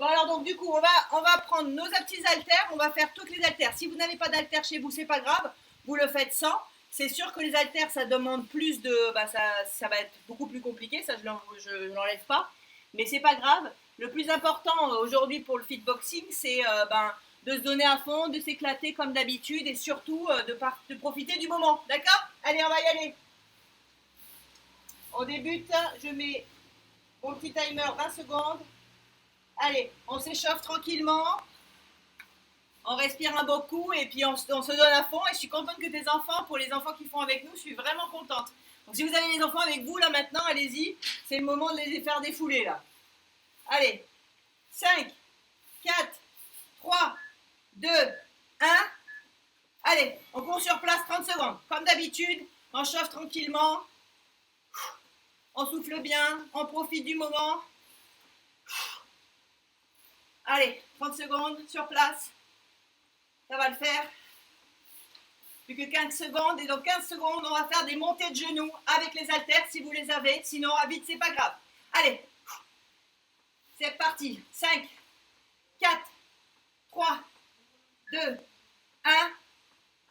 Bon alors donc du coup on va prendre nos petits haltères, on va faire toutes les haltères. Si vous n'avez pas d'haltères chez vous, c'est pas grave, vous le faites sans. C'est sûr que les haltères ça demande plus de, ça va être beaucoup plus compliqué, ça je l'enlève pas, mais c'est pas grave. Le plus important aujourd'hui pour le fitboxing, c'est de se donner à fond, de s'éclater comme d'habitude et surtout de profiter du moment, d'accord? Allez, on va y aller. On débute, je mets mon petit timer 20 secondes. Allez, on s'échauffe tranquillement, on respire un beau coup et puis on se donne à fond. Et je suis contente que tes enfants, pour les enfants qui font avec nous, je suis vraiment contente. Donc si vous avez les enfants avec vous là maintenant, allez-y, c'est le moment de les faire défouler là. Allez, 5, 4, 3, 2, 1. Allez, on court sur place 30 secondes. Comme d'habitude, on chauffe tranquillement, on souffle bien, on profite du moment. Allez, 30 secondes sur place. Ça va le faire. Plus que 15 secondes. Et dans 15 secondes, on va faire des montées de genoux avec les haltères si vous les avez. Sinon, à vite, c'est pas grave. Allez. C'est parti. 5, 4, 3, 2, 1.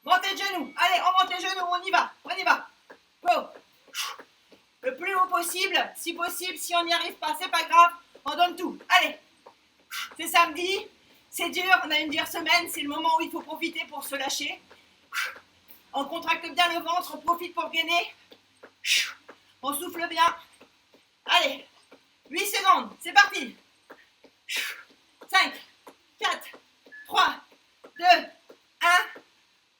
Montée de genoux. Allez, on monte les genoux. On y va. On y va. Go. Le plus haut possible. Si possible, si on n'y arrive pas, c'est pas grave. On donne tout. Allez. C'est samedi. C'est dur, on a une dure semaine, c'est le moment où il faut profiter pour se lâcher. On contracte bien le ventre, on profite pour gainer. On souffle bien. Allez, 8 secondes, c'est parti. 5, 4, 3, 2, 1.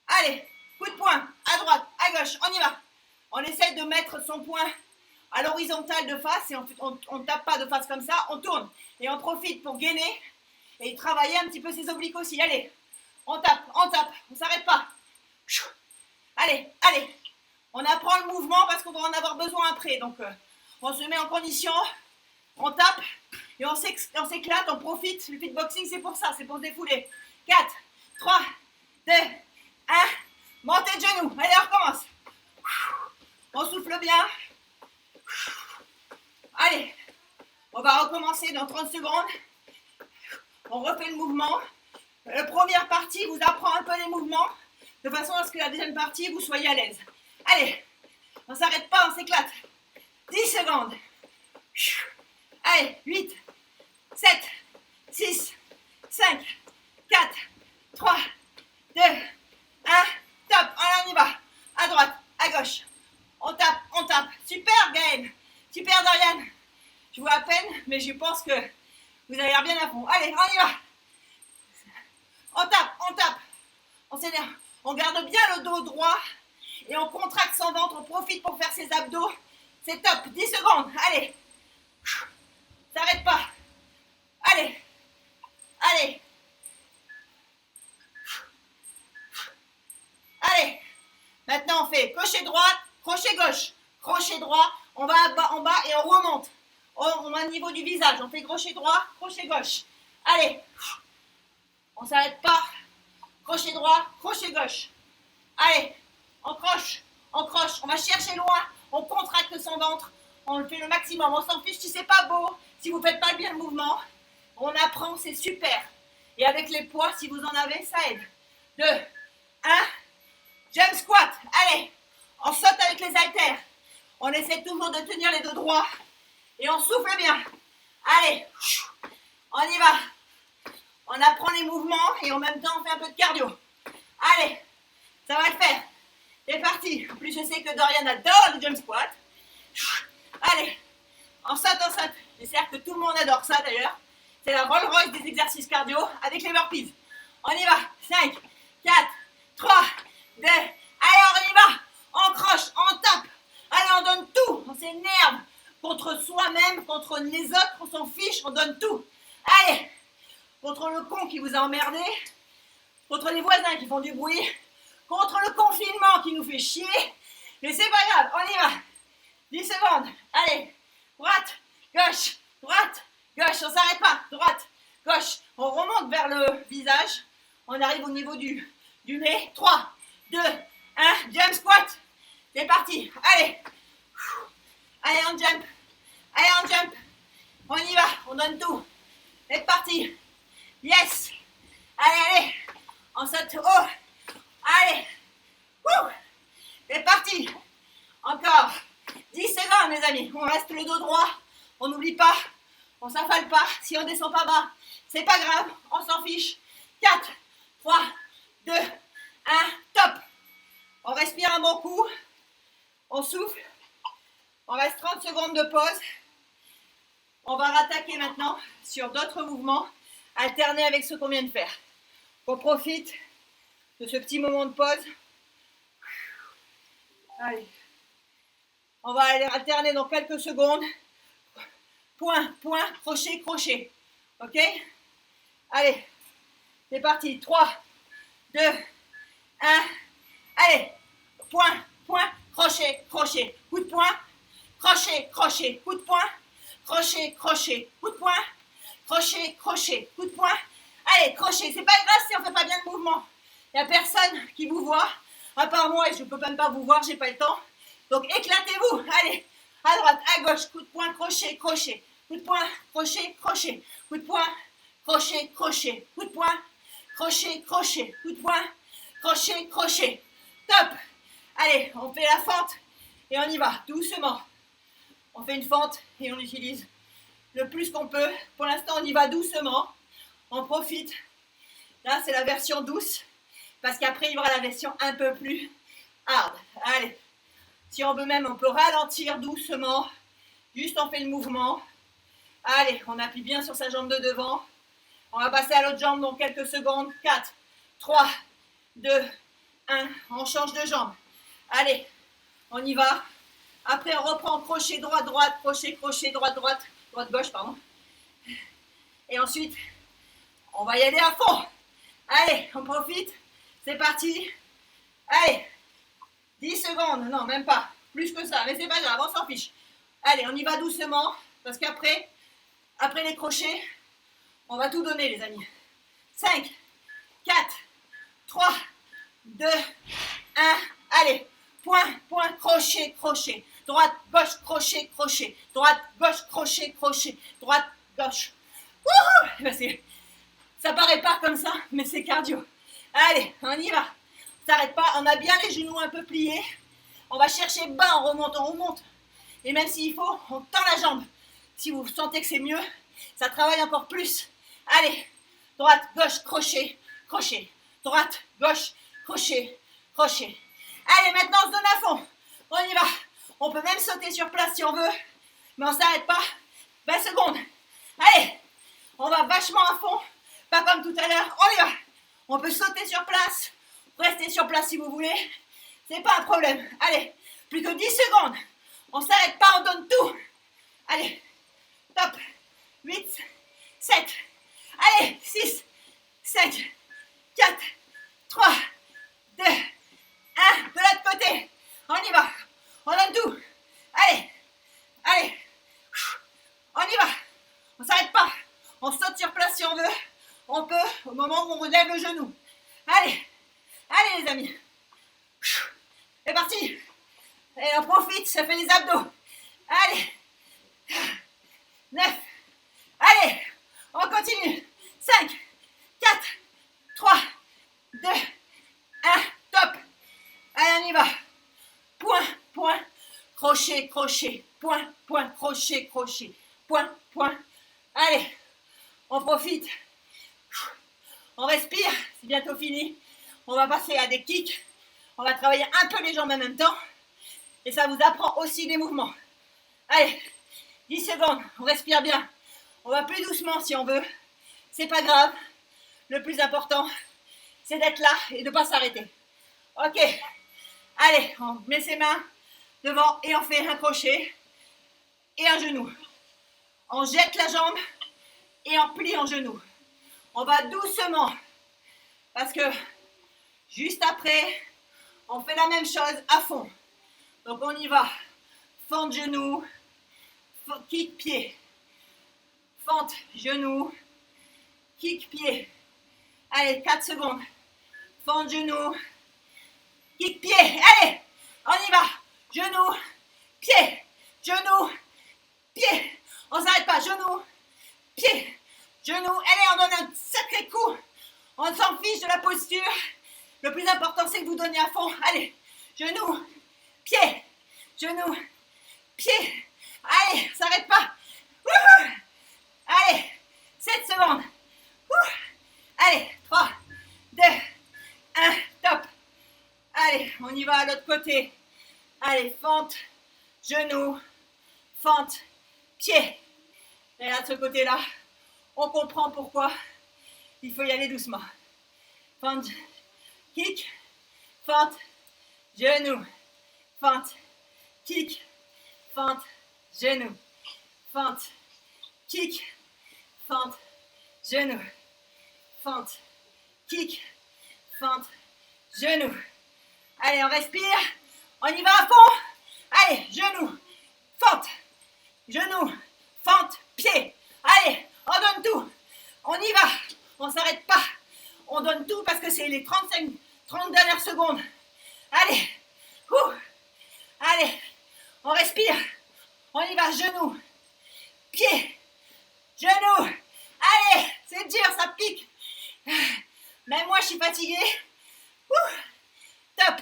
Allez, coup de poing, à droite, à gauche, on y va. On essaie de mettre son poing à l'horizontale de face et on ne tape pas de face comme ça, on tourne. Et on profite pour gainer. Et travailler un petit peu ses obliques aussi. Allez, on tape, on ne s'arrête pas. Allez, allez. On apprend le mouvement parce qu'on va en avoir besoin après. Donc, on se met en condition, on tape et on s'éclate, on profite. Le fitboxing, c'est pour ça, c'est pour se défouler. 4, 3, 2, 1. Montée de genoux. Allez, on recommence. On souffle bien. Allez, on va recommencer dans 30 secondes. On refait le mouvement. La première partie vous apprend un peu les mouvements, de façon à ce que la deuxième partie, vous soyez à l'aise. Allez, on ne s'arrête pas, on s'éclate. 10 secondes. Allez, 8, 7, 6, 5, 4, 3, 2, 1. Top, allez, on y va. À droite, à gauche. On tape. Super, Gaëlle. Super, Dorian. Je vois à peine, mais je pense que vous avez l'air bien à fond. Allez, on y va. On tape. On s'énerve. On garde bien le dos droit et on contracte son ventre. On profite pour faire ses abdos. C'est top. 10 secondes. Allez. S'arrête pas. Allez. Allez. Maintenant, on fait crochet droite, crochet gauche. Crochet droit. On va en bas et on remonte. On va au niveau du visage. On fait crochet droit, crochet gauche. Allez. On ne s'arrête pas. Crochet droit, crochet gauche. Allez. On croche. On va chercher loin. On contracte son ventre. On le fait le maximum. On s'en fiche si c'est pas beau. Si vous faites pas bien le mouvement. On apprend, c'est super. Et avec les poids, si vous en avez, ça aide. 2, 1. Jump squat. Allez. On saute avec les haltères. On essaie toujours de tenir les dos droits. Et on souffle bien. Allez. On y va. On apprend les mouvements et en même temps, on fait un peu de cardio. Allez. Ça va le faire. C'est parti. En plus, je sais que Dorian adore le jump squat. Allez. On saute. J'espère que tout le monde adore ça d'ailleurs. C'est la Rolls Royce des exercices cardio avec les burpees. On y va. 5, 4, 3, 2. Allez, on y va. On croche, on tape. Allez, on donne tout. On s'énerve contre soi-même, contre les autres. On s'en fiche, on donne tout. Allez. Contre le con qui vous a emmerdé. Contre les voisins qui font du bruit. Contre le confinement qui nous fait chier. Mais c'est pas grave, on y va. 10 secondes. Allez. Droite, gauche, droite, gauche. On s'arrête pas. Droite, gauche. On remonte vers le visage. On arrive au niveau du nez. 3, 2, 1. Jump squat. C'est parti. Allez. Allez, on jump. On y va. On donne tout. C'est parti. Yes. Allez, allez. On saute haut. Allez. Wouh. C'est parti. Encore. 10 secondes, mes amis. On reste le dos droit. On n'oublie pas. On s'affale pas. Si on descend pas bas, c'est pas grave. On s'en fiche. 4, 3, 2, 1. Top. On respire un bon coup. On souffle. On reste 30 secondes de pause. On va rattaquer maintenant sur d'autres mouvements, alternés avec ce qu'on vient de faire. On profite de ce petit moment de pause. Allez. On va aller alterner dans quelques secondes. Point, point, crochet, crochet. Ok? Allez. C'est parti. 3, 2, 1. Allez. Point, point, crochet, crochet. Coup de poing. Crochet, crochet. Coup de poing. Crochet, crochet. Coup de poing. Crochet, crochet. Coup de poing. Allez, crochet. C'est pas grave si on fait pas bien le mouvement. Il n'y a personne qui vous voit. À part moi, et je ne peux même pas vous voir, j'ai pas le temps. Donc éclatez-vous. Allez. À droite, à gauche. Coup de poing, crochet, crochet. Coup de poing, crochet, crochet. Coup de poing, crochet, crochet. Coup de poing, crochet, crochet. Coup de poing, crochet, crochet. Top. Allez, on fait la fente et on y va, doucement. On fait une fente et on utilise le plus qu'on peut. Pour l'instant, on y va doucement. On profite. Là, c'est la version douce. Parce qu'après, il y aura la version un peu plus hard. Allez. Si on veut même, on peut ralentir doucement. Juste on fait le mouvement. Allez, on appuie bien sur sa jambe de devant. On va passer à l'autre jambe dans quelques secondes. 4, 3, 2, 1. On change de jambe. Allez, on y va. Après, on reprend crochet droite, droite, crochet, crochet, droite, droite, droite, gauche, pardon. Et ensuite, on va y aller à fond. Allez, on profite. C'est parti. Allez, 10 secondes. Non, même pas. Plus que ça, mais c'est pas grave, on s'en fiche. Allez, on y va doucement. Parce qu'après, après les crochets, on va tout donner, les amis. 5, 4, 3, 2, 1. Allez, point, point, crochet, crochet. Droite, gauche, crochet, crochet. Droite, gauche, crochet, crochet. Droite, gauche. Wouhou! Ça paraît pas comme ça, mais c'est cardio. Allez, on y va. On s'arrête pas, on a bien les genoux un peu pliés. On va chercher bas, on remonte, on remonte. Et même s'il faut, on tend la jambe. Si vous sentez que c'est mieux, ça travaille encore plus. Allez, droite, gauche, crochet, crochet. Droite, gauche, crochet, crochet. Allez, maintenant on se donne à fond. On y va. On peut même sauter sur place si on veut. Mais on ne s'arrête pas. 20 secondes. Allez, on va vachement à fond. Pas comme tout à l'heure. On y va. On peut sauter sur place. Restez sur place si vous voulez. C'est pas un problème. Allez, plus que 10 secondes. On ne s'arrête pas, on donne tout. Allez, top. 8, 7. Allez, 6, 5, 4, 3, 2, 1. De l'autre côté. On y va. On donne tout. Allez, allez. On y va. On ne s'arrête pas. On saute sur place si on veut. On peut au moment où on relève le genou. Allez, allez les amis. C'est parti. Et on profite, ça fait les abdos. Allez. 9. Allez, on continue. 5, 4, 3, 2, 1. Top. Allez, on y va. Point, point, crochet, crochet. Point, point, crochet, crochet. Point, point. Allez, on profite. On respire, c'est bientôt fini. On va passer à des kicks. On va travailler un peu les jambes en même temps. Et ça vous apprend aussi des mouvements. Allez, 10 secondes, on respire bien. On va plus doucement si on veut. C'est pas grave. Le plus important, c'est d'être là et de ne pas s'arrêter. Ok. Allez, on met ses mains devant et on fait un crochet et un genou. On jette la jambe et on plie en genou. On va doucement parce que juste après, on fait la même chose à fond. Donc on y va. Fente genou, kick pied. Fente genou, kick pied. Allez, 4 secondes. Fente genou, kick pied. Allez, on y va. Genou, pied. Genou, pied. On ne s'arrête pas. Genou, pied. genou. Allez, on donne un sacré coup. On s'en fiche de la posture. Le plus important, c'est que vous donniez à fond. Allez, genou, pied, genou, pied. Allez, ça s'arrête pas. Wouhou. Allez, 7 secondes. Wouh. Allez, 3, 2, 1, top. Allez, on y va à l'autre côté. Allez, fente, genou, fente, pied. Et là, de ce côté-là, on comprend pourquoi il faut y aller doucement. Fente, kick, fente, genou, fente, kick, fente, genou, fente, kick, fente, genou, fente, kick, fente, genou. Allez, on respire, on y va à fond. Allez, genou, fente, genou, fente, pied. Allez, on donne tout. On y va, on ne s'arrête pas. On donne tout parce que c'est les 30 dernières secondes. Allez, allez, on respire. On y va, genou, pied, genou. Allez, c'est dur, ça pique. Même moi, je suis fatiguée. Top.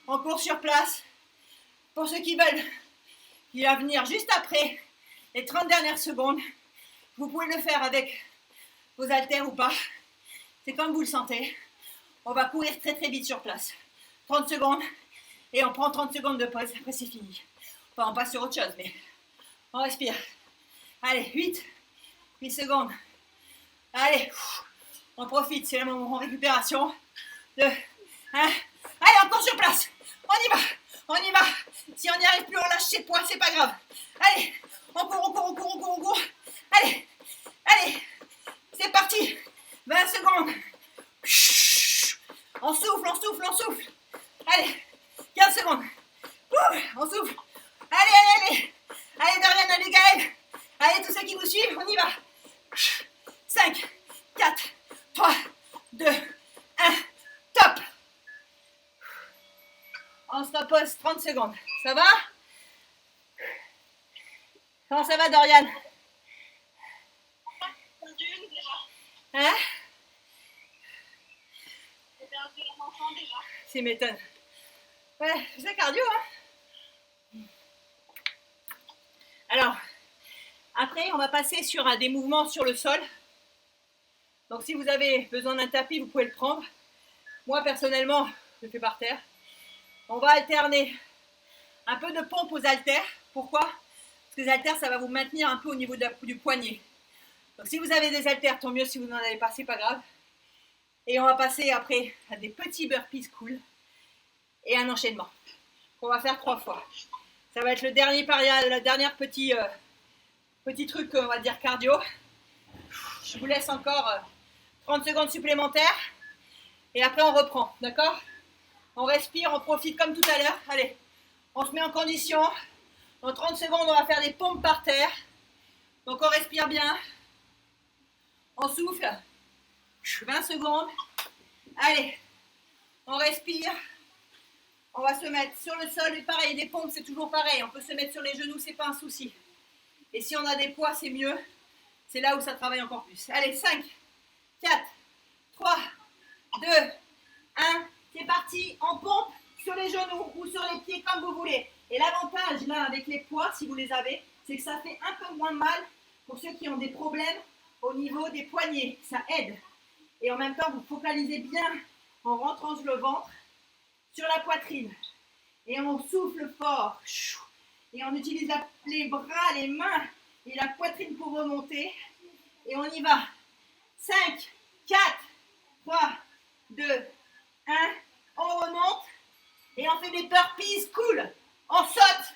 On court sur place. Pour ceux qui veulent, il va venir juste après les 30 dernières secondes. Vous pouvez le faire avec vos haltères ou pas. C'est comme vous le sentez. On va courir très très vite sur place. 30 secondes et on prend 30 secondes de pause. Après c'est fini. Enfin, on passe sur autre chose, mais on respire. Allez, 8 secondes. Allez, on profite, c'est le moment en récupération. 2, 1. Allez, encore sur place. On y va, on y va. Si on n'y arrive plus, on lâche ses poids, c'est pas grave. Allez, on court. Allez, c'est parti. 20 secondes. On souffle. Allez, 15 secondes. On souffle. Allez. Allez, Dorian, allez, Gaël. Allez, tous ceux qui vous suivent, on y va. 5, 4, 3, 2, 1. Top. On se repose 30 secondes. Ça va? Comment ça va, Dorian? Hein? C'est m'étonne. Ouais, c'est cardio, hein? Alors, après, on va passer sur des mouvements sur le sol. Donc, si vous avez besoin d'un tapis, vous pouvez le prendre. Moi, personnellement, je le fais par terre. On va alterner un peu de pompe aux haltères. Pourquoi? Parce que les haltères, ça va vous maintenir un peu au niveau du poignet. Donc, si vous avez des haltères, tant mieux. Si vous n'en avez pas, c'est pas grave. Et on va passer après à des petits burpees cool et un enchaînement qu'on va faire 3 fois. Ça va être le dernier petit truc, on va dire cardio. Je vous laisse encore 30 secondes supplémentaires et après on reprend, d'accord? On respire, on profite comme tout à l'heure. Allez, on se met en condition. Dans 30 secondes, on va faire des pompes par terre. Donc on respire bien. On souffle. 20 secondes. Allez, on respire. On va se mettre sur le sol. Et pareil, des pompes, c'est toujours pareil. On peut se mettre sur les genoux, c'est pas un souci. Et si on a des poids, c'est mieux. C'est là où ça travaille encore plus. Allez, 5, 4, 3, 2, 1. C'est parti. On pompe sur les genoux ou sur les pieds comme vous voulez. Et l'avantage là avec les poids, si vous les avez, c'est que ça fait un peu moins mal pour ceux qui ont des problèmes au niveau des poignets. Ça aide. Et en même temps, vous focalisez bien en rentrant le ventre sur la poitrine. Et on souffle fort. Et on utilise les bras, les mains et la poitrine pour remonter. Et on y va. 5, 4, 3, 2, 1. On remonte. Et on fait des burpees cool. On saute.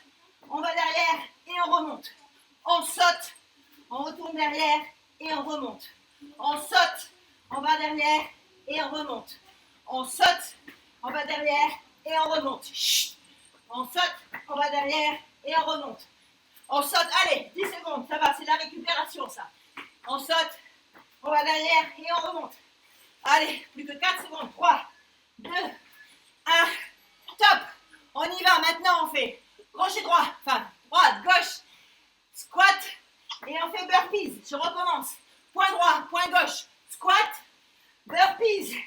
On va derrière et on remonte. On saute. On retourne derrière et on remonte. On saute. On va derrière et on remonte. On saute. On va derrière et on remonte. Chut. On saute. On va derrière et on remonte. On saute. Allez, 10 secondes. Ça va, c'est la récupération ça. On saute. On va derrière et on remonte. Allez, plus que 4 secondes. 3, 2, 1. Top. On y va. Maintenant, on fait crochet droit. Enfin, droite, gauche. Squat. Et on fait burpees. Je recommence. point droit, point gauche, squat, burpees,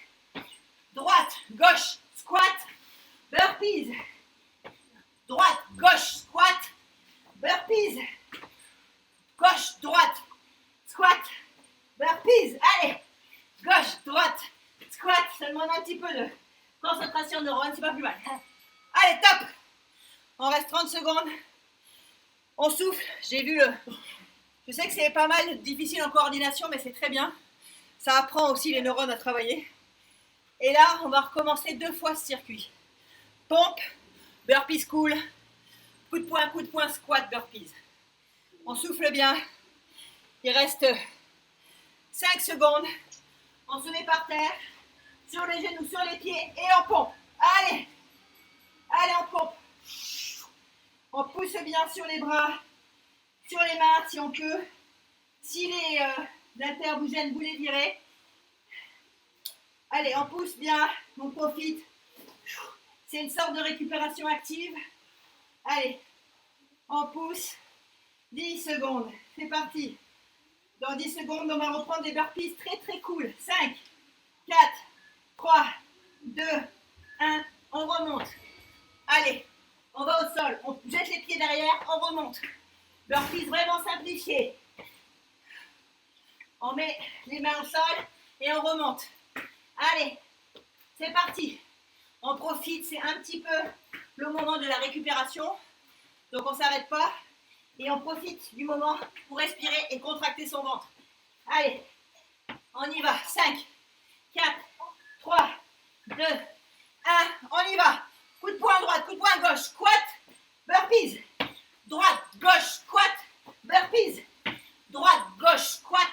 droite, gauche, squat, burpees, droite, gauche, squat, burpees, gauche, droite, squat, burpees, allez, gauche, droite, squat, ça demande un petit peu de concentration neurone, c'est pas plus mal. Allez, top. On reste 30 secondes. On souffle. J'ai vu le... Je sais que c'est pas mal difficile en coordination, mais c'est très bien. Ça apprend aussi les neurones à travailler. Et là, on va recommencer 2 fois ce circuit. Pompe, burpees cool, coup de poing, squat, burpees. On souffle bien. Il reste 5 secondes. On se met par terre, sur les genoux, sur les pieds et on pompe. Allez, allez, on pompe. On pousse bien sur les bras, sur les mains si on peut. Si les haltères vous gênent, vous les virez. Allez, on pousse bien, on profite. C'est une sorte de récupération active. Allez, on pousse. 10 secondes, c'est parti. Dans 10 secondes, on va reprendre des burpees très très cool. 5, 4, 3, 2, 1, on remonte. Allez, on va au sol, on jette les pieds derrière, on remonte. Burpees vraiment simplifié. On met les mains au sol et on remonte. Allez, c'est parti. On profite, c'est un petit peu le moment de la récupération. Donc on ne s'arrête pas. Et on profite du moment pour respirer et contracter son ventre. Allez, on y va. 5, 4, 3, 2, 1. On y va. Coup de poing à droite, coup de poing à gauche. Squat, burpees. Droite, gauche, squat, burpees. Droite, gauche, squat,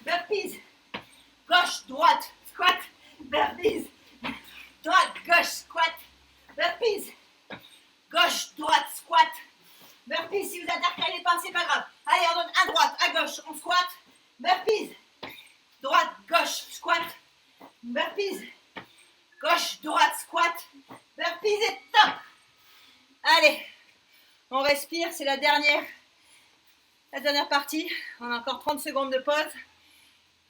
burpees. Gauche, droite, squat, burpees. Droite, gauche, squat, burpees. Gauche, droite, squat, burpees. Si vous intercalez pas, c'est pas grave. Allez, on donne à droite, à gauche, on squat, burpees. Droite, gauche, squat, burpees. Gauche, droite, squat, burpees et top. Allez, on respire, c'est la dernière partie. On a encore 30 secondes de pause.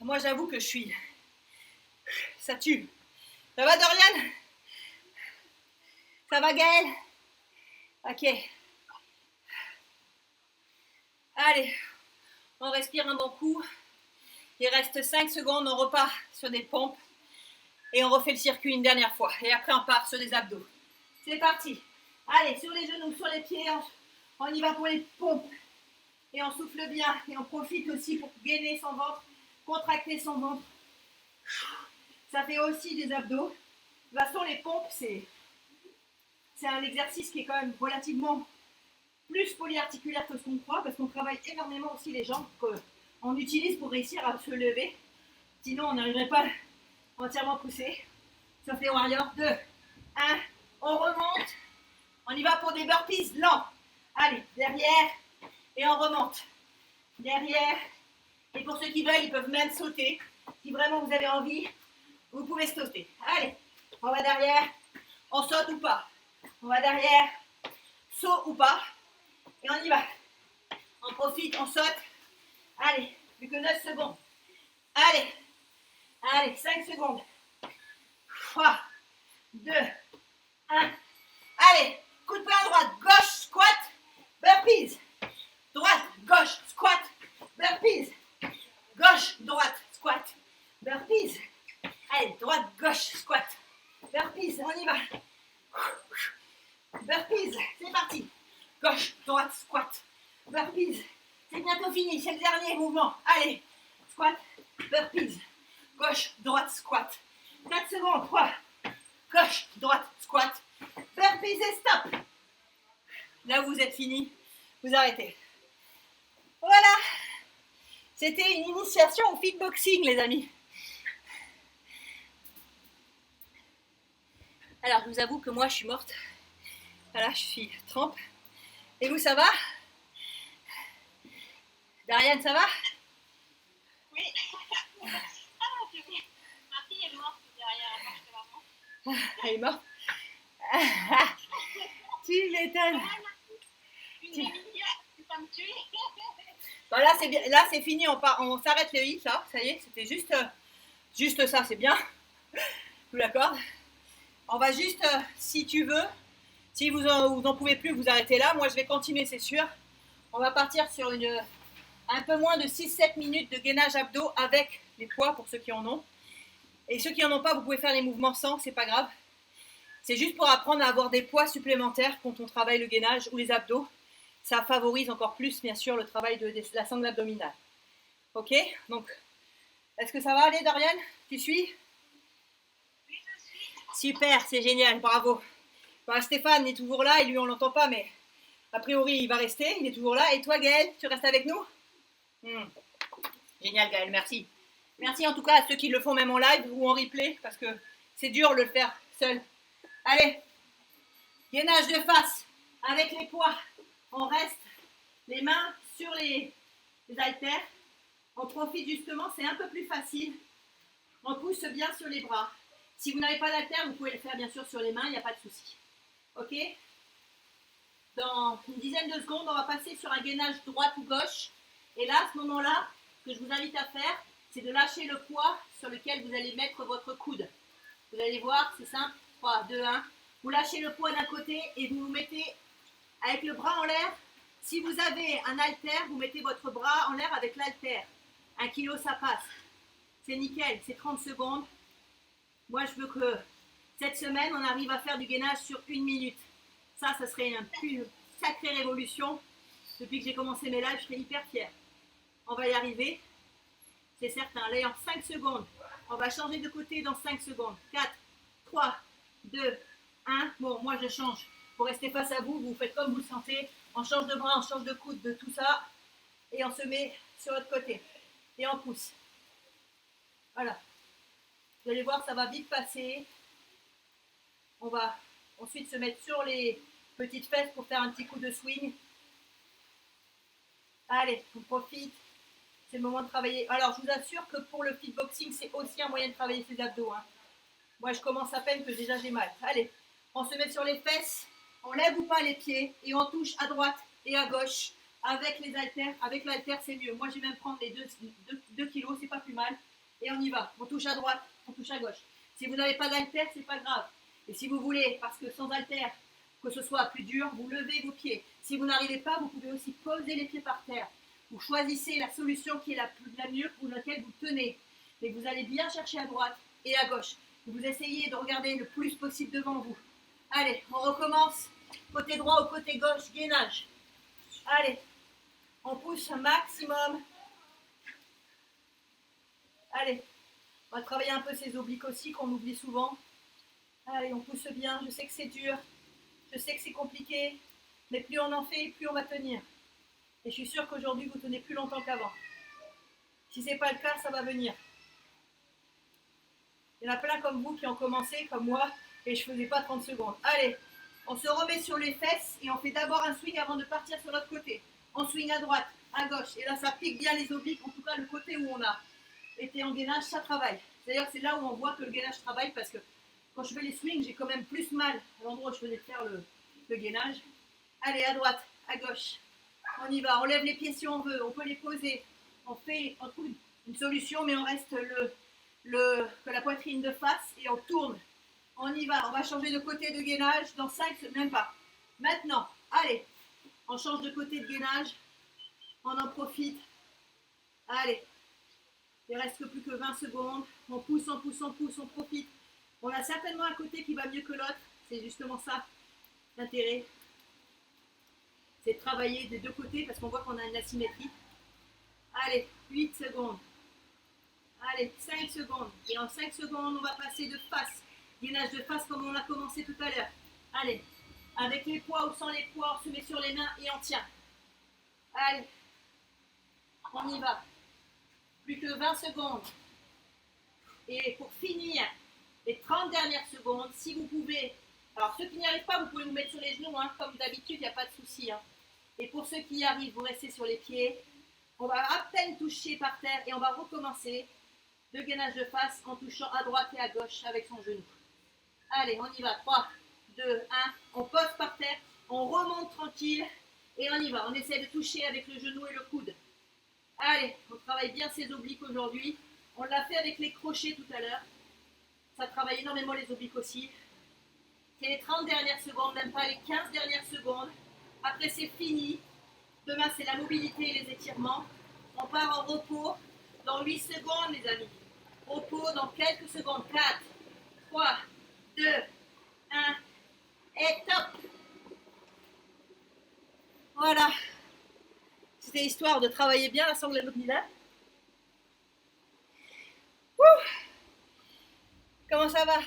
Moi, j'avoue que ça tue. Ça va, Dorian? Ça va, Gaël? Ok. Allez, on respire un bon coup. Il reste 5 secondes, on repart sur des pompes. Et on refait le circuit une dernière fois. Et après, on part sur des abdos. C'est parti. Allez, sur les genoux, sur les pieds. On y va pour les pompes. Et on souffle bien. Et on profite aussi pour gainer son ventre, contracter son ventre. Ça fait aussi des abdos. De toute façon, les pompes, c'est un exercice qui est quand même relativement plus polyarticulaire que ce qu'on croit, parce qu'on travaille énormément aussi les jambes qu'on utilise pour réussir à se lever. Sinon, on n'arriverait pas entièrement poussé. Sauf les warriors. 2, 1, on remonte. On y va pour des burpees lents. Allez, derrière. Et on remonte. Derrière. Et pour ceux qui veulent, ils peuvent même sauter. Si vraiment vous avez envie, vous pouvez sauter. Allez, on va derrière. On saute ou pas. On va derrière. Saut ou pas. Et on y va. On profite, on saute. Allez, plus que 9 secondes. Allez. Allez, 5 secondes. 3, 2, 1. Allez, coup de poing à droite, gauche, squat, burpees. Droite, gauche, squat, burpees. Gauche, droite, squat, burpees. Allez, droite, gauche, squat, burpees. On y va. Burpees, c'est parti. Gauche, droite, squat, burpees. C'est bientôt fini, c'est le dernier mouvement. Allez, squat, burpees. Gauche, droite, squat. 4 secondes, 3. Gauche, droite, squat. Burpees et stop. Là où vous êtes fini, vous arrêtez. Voilà. C'était une initiation au fitboxing, les amis. Alors, je vous avoue que moi, je suis morte. Voilà, je suis trempe. Et vous, ça va? Dariane, ça va? Oui. Ma fille est morte derrière la porte de maman. Elle est morte. Tu m'étonnes. Une demi-heure, c'est pas me tuer. Bah là, c'est bien, là, c'est fini, on s'arrête le i, là, ça y est, c'était juste ça, c'est bien. Tout d'accord. On va juste, si tu veux, si vous en pouvez plus, vous arrêtez là. Moi, je vais continuer, c'est sûr. On va partir sur un peu moins de 6-7 minutes de gainage abdos avec les poids pour ceux qui en ont. Et ceux qui n'en ont pas, vous pouvez faire les mouvements sans, c'est pas grave. C'est juste pour apprendre à avoir des poids supplémentaires quand on travaille le gainage ou les abdos. Ça favorise encore plus, bien sûr, le travail de la sangle abdominale. Ok? Donc, est-ce que ça va aller, Dorian? Tu suis? Oui, je suis. Super, c'est génial, bravo. Bah, Stéphane est toujours là et lui, on l'entend pas, mais a priori, il va rester, il est toujours là. Et toi, Gaël, tu restes avec nous? Génial, Gaël, merci. Merci en tout cas à ceux qui le font même en live ou en replay, parce que c'est dur de le faire seul. Allez, gainage de face avec les poids. On reste les mains sur les haltères. On profite justement, c'est un peu plus facile. On pousse bien sur les bras. Si vous n'avez pas d'haltères, vous pouvez le faire bien sûr sur les mains, il n'y a pas de souci. Ok? Dans une dizaine de secondes, on va passer sur un gainage droite ou gauche. Et là, à ce moment-là, ce que je vous invite à faire, c'est de lâcher le poids sur lequel vous allez mettre votre coude. Vous allez voir, c'est simple. 3, 2, 1. Vous lâchez le poids d'un côté et vous vous mettez avec le bras en l'air. Si vous avez un haltère, vous mettez votre bras en l'air avec l'haltère. 1 kilo, ça passe. C'est nickel, c'est 30 secondes. Moi, je veux que cette semaine, on arrive à faire du gainage sur 1 minute. Ça serait une sacrée révolution. Depuis que j'ai commencé mes lives, je serais hyper fière. On va y arriver, c'est certain. Allez, en 5 secondes. On va changer de côté dans 5 secondes. 4, 3, 2, 1. Bon, moi, je change. Pour rester face à vous, vous faites comme vous le sentez. On change de bras, on change de coude, de tout ça. Et on se met sur l'autre côté. Et on pousse. Voilà. Vous allez voir, ça va vite passer. On va ensuite se mettre sur les petites fesses pour faire un petit coup de swing. Allez, on profite. C'est le moment de travailler. Alors, je vous assure que pour le fitboxing, c'est aussi un moyen de travailler ses abdos. Hein. Moi, je commence à peine que déjà j'ai mal. Allez, on se met sur les fesses. On lève ou pas les pieds et on touche à droite et à gauche avec les haltères. Avec l'haltère, c'est mieux. Moi, je vais même prendre les 2 kilos, c'est pas plus mal. Et on y va. On touche à droite, on touche à gauche. Si vous n'avez pas d'haltère, c'est pas grave. Et si vous voulez, parce que sans haltère, que ce soit plus dur, vous levez vos pieds. Si vous n'arrivez pas, vous pouvez aussi poser les pieds par terre. Vous choisissez la solution qui est la mieux pour laquelle vous tenez. Et vous allez bien chercher à droite et à gauche. Vous essayez de regarder le plus possible devant vous. Allez, on recommence. Côté droit ou côté gauche, gainage. Allez, on pousse un maximum. Allez, on va travailler un peu ces obliques aussi qu'on oublie souvent. Allez, on pousse bien. Je sais que c'est dur. Je sais que c'est compliqué. Mais plus on en fait, plus on va tenir. Et je suis sûre qu'aujourd'hui, vous tenez plus longtemps qu'avant. Si ce n'est pas le cas, ça va venir. Il y en a plein comme vous qui ont commencé, comme moi, et je ne faisais pas 30 secondes. Allez, on se remet sur les fesses et on fait d'abord un swing avant de partir sur l'autre côté. On swing à droite, à gauche. Et là, ça pique bien les obliques, en tout cas le côté où on a été en gainage, ça travaille. D'ailleurs, c'est là où on voit que le gainage travaille parce que quand je fais les swings, j'ai quand même plus mal à l'endroit où je venais de faire le gainage. Allez, à droite, à gauche. On y va, on lève les pieds si on veut, on peut les poser. On trouve une solution, mais on reste que la poitrine de face et on tourne. On y va, on va changer de côté de gainage dans 5, même pas. Maintenant, allez, on change de côté de gainage. On en profite. Allez, il ne reste que plus que 20 secondes. On pousse, on pousse, on pousse, on profite. On a certainement un côté qui va mieux que l'autre. C'est justement ça l'intérêt. C'est de travailler des deux côtés parce qu'on voit qu'on a une asymétrie. Allez, 8 secondes. Allez, 5 secondes. Et en 5 secondes, on va passer de face. Gainage de face comme on a commencé tout à l'heure. Allez, avec les poids ou sans les poids, on se met sur les mains et on tient. Allez, on y va. Plus que 20 secondes. Et pour finir, les 30 dernières secondes, si vous pouvez, alors ceux qui n'y arrivent pas, vous pouvez vous mettre sur les genoux, hein, comme d'habitude, il n'y a pas de souci. Hein. Et pour ceux qui y arrivent, vous restez sur les pieds. On va à peine toucher par terre et on va recommencer le gainage de face en touchant à droite et à gauche avec son genou. Allez, on y va. 3, 2, 1. On pose par terre, on remonte tranquille et on y va. On essaie de toucher avec le genou et le coude. travaille bien ses obliques aujourd'hui. On l'a fait avec les crochets tout à l'heure. Ça travaille énormément les obliques aussi. C'est les 30 dernières secondes, même pas les 15 dernières secondes. Après, c'est fini. Demain, c'est la mobilité et les étirements. On part en repos dans 8 secondes, les amis. Repos dans quelques secondes. 4, 3, 2, 1. Et top! Voilà. C'était histoire de travailler bien la sangle abdominale. Comment ça va?